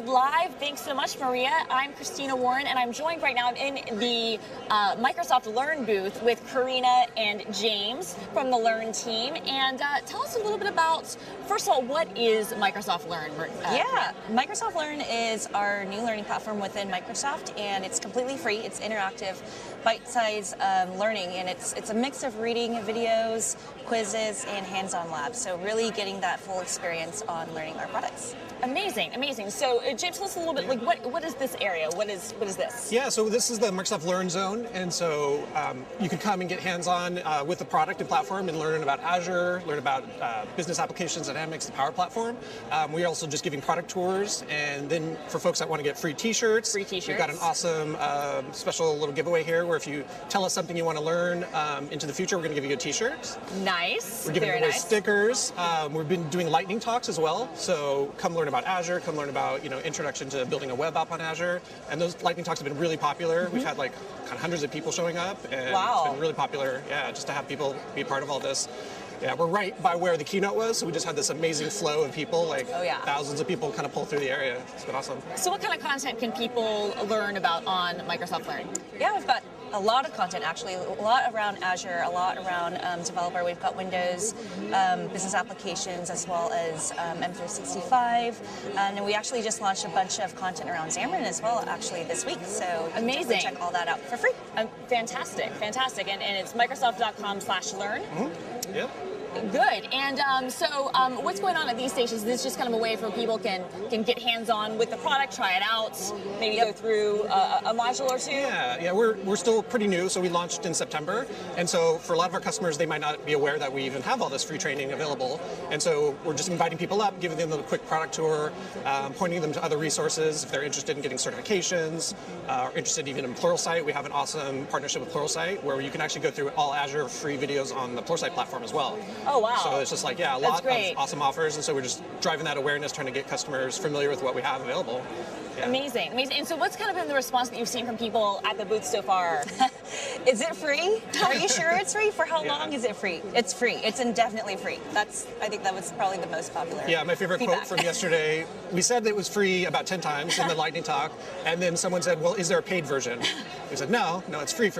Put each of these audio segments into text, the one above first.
Live. Thanks so much, Maria. I'm Christina Warren, and I'm joined right now in the Microsoft Learn booth with Karina and James from the Learn team. And tell us a little bit about, first of all, what is Microsoft Learn? Microsoft Learn is our new learning platform within Microsoft, and it's completely free. It's interactive, bite-sized learning, and it's a mix of reading, videos, quizzes, and hands-on labs. So really getting that full experience on learning our products. Amazing, amazing. So James, tell us a little bit, like what is this area? What is this? Yeah, so this is the Microsoft Learn Zone, and so you can come and get hands-on with the product and platform and learn about Azure, learn about business applications, Dynamics, the Power Platform. We're also just giving product tours, and then for folks that want to get free T-shirts, we've got an awesome special little giveaway here where if you tell us something you want to learn into the future, we're going to give you a T-shirt. Nice. We're giving away stickers. We've been doing lightning talks as well, so come learn about Azure, come learn about introduction to building a web app on Azure, and those lightning talks have been really popular. We've had like kind of hundreds of people showing up, and it's been really popular. Yeah, just to have people be a part of all this. Yeah, we're right by where the keynote was, so we just had this amazing flow of people, like thousands of people kind of pull through the area. It's been awesome. So what kind of content can people learn about on Microsoft Learn? Yeah, we've got a lot of content, actually, a lot around Azure, a lot around developer. We've got Windows, business applications, as well as M365, and we actually just launched a bunch of content around Xamarin as well, actually, this week. So amazing! Check all that out for free. Fantastic, fantastic, and it's Microsoft.com/learn. Yep. Good. And what's going on at these stations? Is this just kind of a way for people can get hands-on with the product, try it out, maybe go through a module or two? Yeah, we're still pretty new, so we launched in September, and so for a lot of our customers, they might not be aware that we even have all this free training available, and so we're just inviting people up, giving them a quick product tour, pointing them to other resources if they're interested in getting certifications, or interested even in Pluralsight. We have an awesome partnership with Pluralsight where you can actually go through all Azure free videos on the Pluralsight platform as well. Oh, wow. So it's just like, a lot of awesome offers, and so we're just driving that awareness, trying to get customers familiar with what we have available. Yeah. Amazing, amazing. And so what's kind of been the response that you've seen from people at the booth so far? Is it free? Are you sure it's free? For how long is it free? It's free. It's indefinitely free. I think that was probably the most popular my favorite quote from yesterday, we said that it was free about 10 times in the lightning talk, and then someone said, well, is there a paid version? We said, no, it's free.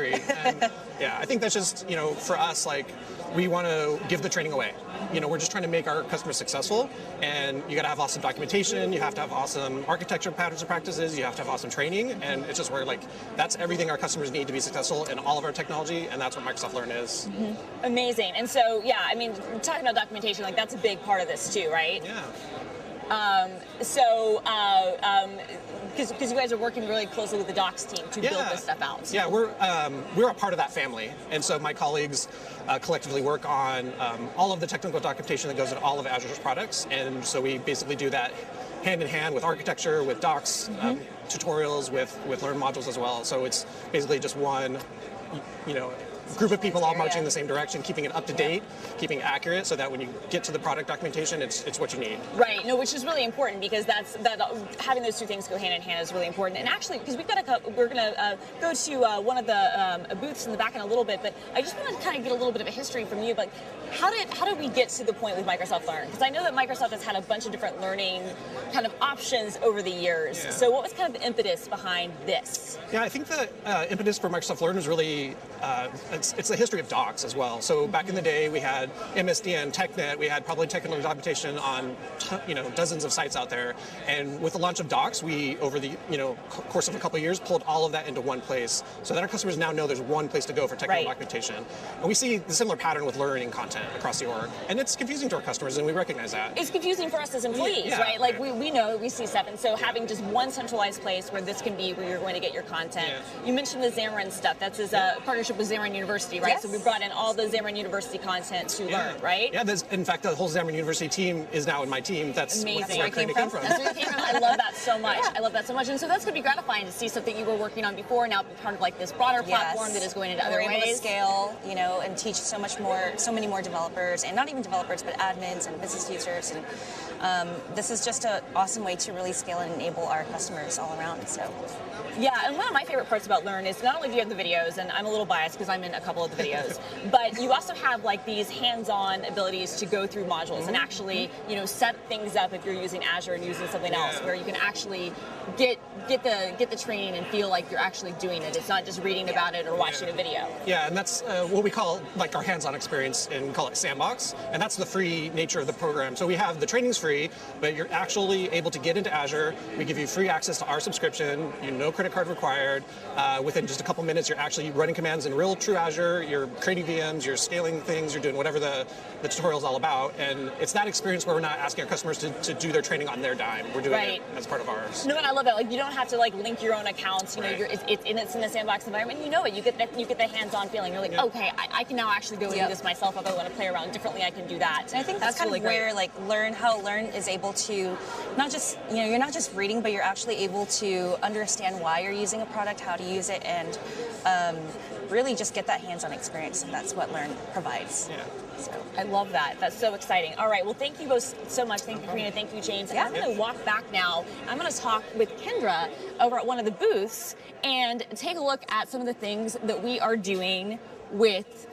And I think that's just, for us, like, we want to give the training away. We're just trying to make our customers successful, and you got to have awesome documentation, you have to have awesome architecture patterns and practices, you have to have awesome training, and it's just where, like, that's everything our customers need to be successful in all of our technology, and that's what Microsoft Learn is. Amazing. And so, talking about documentation, like, that's a big part of this too, right? Yeah. Because you guys are working really closely with the docs team to build this stuff out. Yeah, we're a part of that family, and so my colleagues collectively work on all of the technical documentation that goes in all of Azure's products, and so we basically do that hand in hand with architecture, with docs, tutorials, with Learn modules as well. So it's basically just one, group of people all marching in the same direction, keeping it up to date, keeping it accurate, so that when you get to the product documentation, it's what you need. Right. No, which is really important, because having those two things go hand in hand is really important. And actually, because we're gonna go to one of the booths in the back in a little bit, but I just want to kind of get a little bit of a history from you. But how did we get to the point with Microsoft Learn? Because I know that Microsoft has had a bunch of different learning kind of options over the years. Yeah. So what was kind of the impetus behind this? Yeah, I think the impetus for Microsoft Learn was really it's the history of docs as well. So back in the day, we had MSDN, TechNet, we had probably technical documentation on dozens of sites out there. And with the launch of docs, we, over the course of a couple of years, pulled all of that into one place, so that our customers now know there's one place to go for technical documentation. And we see the similar pattern with learning content across the org, and it's confusing to our customers, and we recognize that. It's confusing for us as employees, right? Like we know, we see stuff, and so having just one centralized place where this can be where you're going to get your content. Yeah. You mentioned the Xamarin stuff. That's his partnership with Xamarin University, right? Yes. So we brought in all the Xamarin University content to Learn, right? Yeah, in fact, the whole Xamarin University team is now in my team. That's amazing. Where Karina came from. That's where it came from. I love that so much. I love that so much. And so that's going to be gratifying to see something you were working on before now be part of like this broader platform that is going into other ways. We're able to scale, and teach so many more developers, and not even developers, but admins and business users. And this is just an awesome way to really scale and enable our customers all around. So. Yeah, and one of my favorite parts about Learn is not only do you have the videos, and I'm a little biased because I'm in a couple of the videos, but you also have like these hands-on abilities to go through modules and actually, set things up if you're using Azure and using something else, where you can actually actually get the training and feel like you're actually doing it. It's not just reading about it or watching a video. Yeah, and that's what we call like our hands-on experience, and we call it Sandbox, and that's the free nature of the program. So we have the training's free, but you're actually able to get into Azure. We give you free access to our subscription. No credit card required. Within just a couple minutes, you're actually running commands in real true Azure. You're creating VMs. You're scaling things. You're doing whatever the tutorial is all about, and it's that experience where we're not asking our customers to do their training on their dime. We're doing it as part of ours. No, and I love that. Like, you don't have to like link your own accounts. You know, it's in a Sandbox environment. You know it. You get the hands-on feeling. You're like, okay, I can now actually go and do this myself. If I want to play around differently, I can do that. And I think that's kind really of where like How to Learn is able to not just, you're not just reading, but you're actually able to understand why you're using a product, how to use it, and really just get that hands-on experience. And that's what Learn provides. Yeah. So I love that. That's so exciting. All right. Well, thank you both so much. Thank you, Karina. Thank you, James. And I'm going to walk back now. I'm going to talk with Kendra over at one of the booths and take a look at some of the things that we are doing with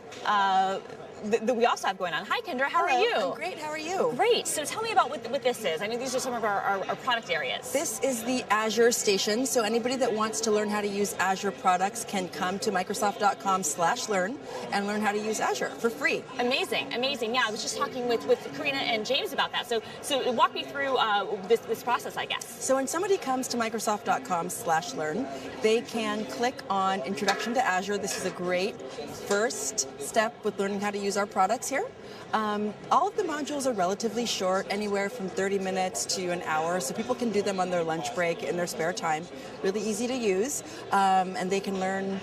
that we also have going on. Hi, Kendra. How are you? I'm great. How are you? Great. So tell me about what this is. I mean, these are some of our product areas. This is the Azure Station. So anybody that wants to learn how to use Azure products can come to Microsoft.com/learn and learn how to use Azure for free. Amazing, amazing. Yeah, I was just talking with Karina and James about that. So walk me through this process, I guess. So when somebody comes to Microsoft.com/learn, they can click on Introduction to Azure. This is a great first step with learning how to use our products here. All of the modules are relatively short, anywhere from 30 minutes to an hour, so people can do them on their lunch break in their spare time. Really easy to use, and they can learn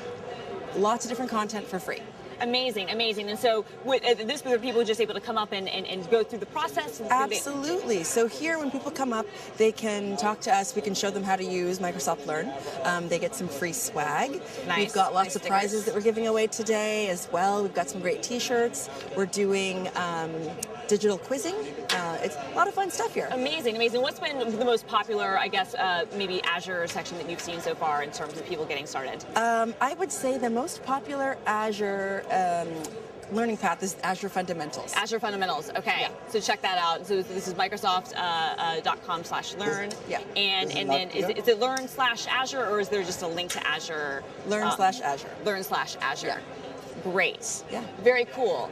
lots of different content for free. Amazing, amazing. And so with this group of people just able to come up and go through the process? Absolutely. So here when people come up, they can talk to us. We can show them how to use Microsoft Learn. They get some free swag. Nice. We've got lots of stickers. prizes that we're giving away today as well. We've got some great t-shirts. We're doing digital quizzing. It's a lot of fun stuff here. Amazing, amazing. What's been the most popular, I guess, maybe Azure section that you've seen so far in terms of people getting started? I would say the most popular Azure learning path is Azure Fundamentals. Azure Fundamentals, okay. Yeah. So check that out. So this is Microsoft.com/learn. Yeah. And then is it learn/Azure, or is there just a link to Azure? Learn/Azure. Learn/Azure. Yeah. Great. Yeah. Very cool.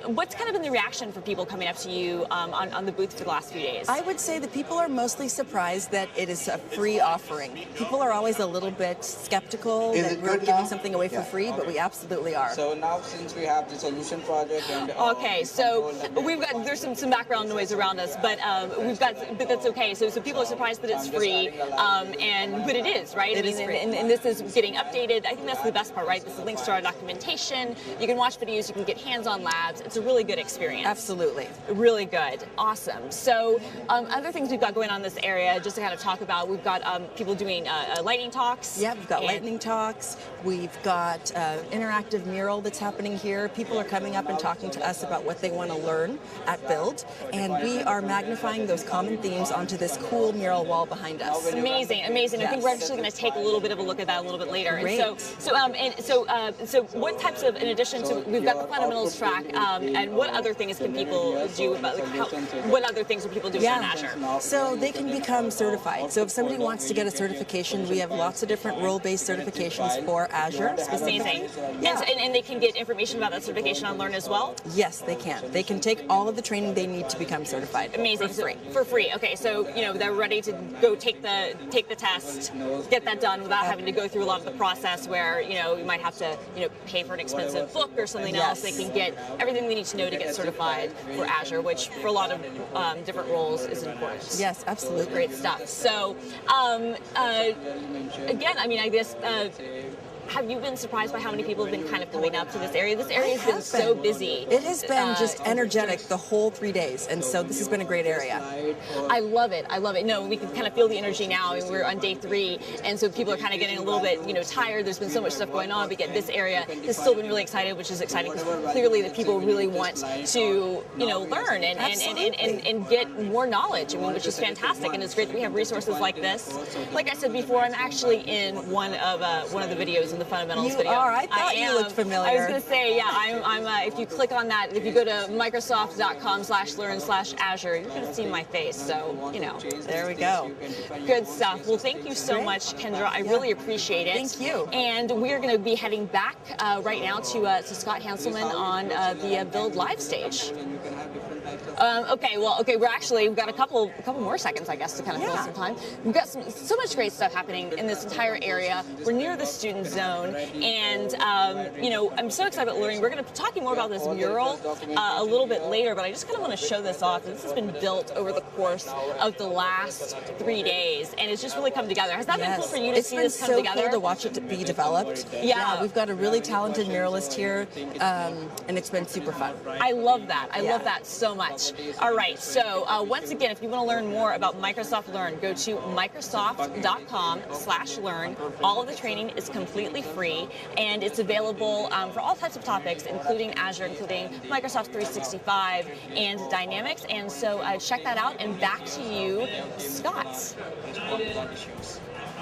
What's kind of been the reaction for people coming up to you on the booth for the last few days? I would say that people are mostly surprised that it is a free offering. People are always a little bit skeptical that we're giving something away for free, but we absolutely are. So now since we have the solution project and okay, so there's some background noise around us, but but that's okay. So people are surprised that it's free, but it is, right? It is free. And this is getting updated. I think that's the best part, right? This is links to our documentation. You can watch videos, you can get hands-on labs. It's a really good experience. Absolutely. Really good. Awesome. So other things we've got going on in this area, just to kind of talk about, we've got people doing lightning talks. Yeah, we've got lightning talks. We've got interactive mural that's happening here. People are coming up and talking to us about what they want to learn at Build, and we are magnifying those common themes onto this cool mural wall behind us. Amazing, amazing. Yes. I think we're actually going to take a little bit of a look at that a little bit later. Great. And so what types of, in addition to, we've got the fundamentals track, and what other things can people do about, what other things are people doing on Azure? So they can become certified. So if somebody wants to get a certification, we have lots of different role-based certifications for Azure specifically. Amazing. Yeah. And they can get information about that certification on Learn as well? Yes, they can. They can take all of the training they need to become certified. Amazing. For free. For free. Okay, so they're ready to go take the test, get that done without having to go through a lot of the process where you might have to pay for an expensive book or something else. They can get everything they need to know to get certified for Azure, which for a lot of different roles is important. Yes, absolutely. Great stuff. So again, I mean, I guess. Have you been surprised by how many people have been kind of coming up to this area? This area has been so busy. It has been just energetic the whole 3 days, and so this has been a great area. I love it. I love it. No, we can kind of feel the energy now, and we're on day 3, and so people are kind of getting a little bit, tired. There's been so much stuff going on, but yet this area has still been really excited, which is exciting because clearly the people really want to, learn and get more knowledge. I mean, which is fantastic, and it's great that we have resources like this. Like I said before, I'm actually in one of the videos in the fundamentals You video. are. I thought you looked familiar. I was going to say, yeah, I'm if you click on that, if you go to Microsoft.com/learn/Azure, you're going to see my face. So, there we go. Good stuff. Well, thank you so much, Kendra. I really appreciate it. Thank you. And we are going to be heading back right now to Scott Hanselman on the Build Live stage. Okay, we've got a couple more seconds, I guess, to kind of fill some time. We've got so much great stuff happening in this entire area. We're near the student zone, and I'm so excited about learning. We're going to be talking more about this mural a little bit later, but I just kind of want to show this off. This has been built over the course of the last 3 days, and it's just really come together. Has that been cool for you to see this come together? It's been so cool to watch it be developed. Yeah, we've got a really talented muralist here, and it's been super fun. I love that. I love that so much. All right, so once again, if you want to learn more about Microsoft Learn, go to Microsoft.com/learn. All of the training is completely free, and it's available for all types of topics, including Azure, including Microsoft 365 and Dynamics. And so check that out, and back to you, Scott.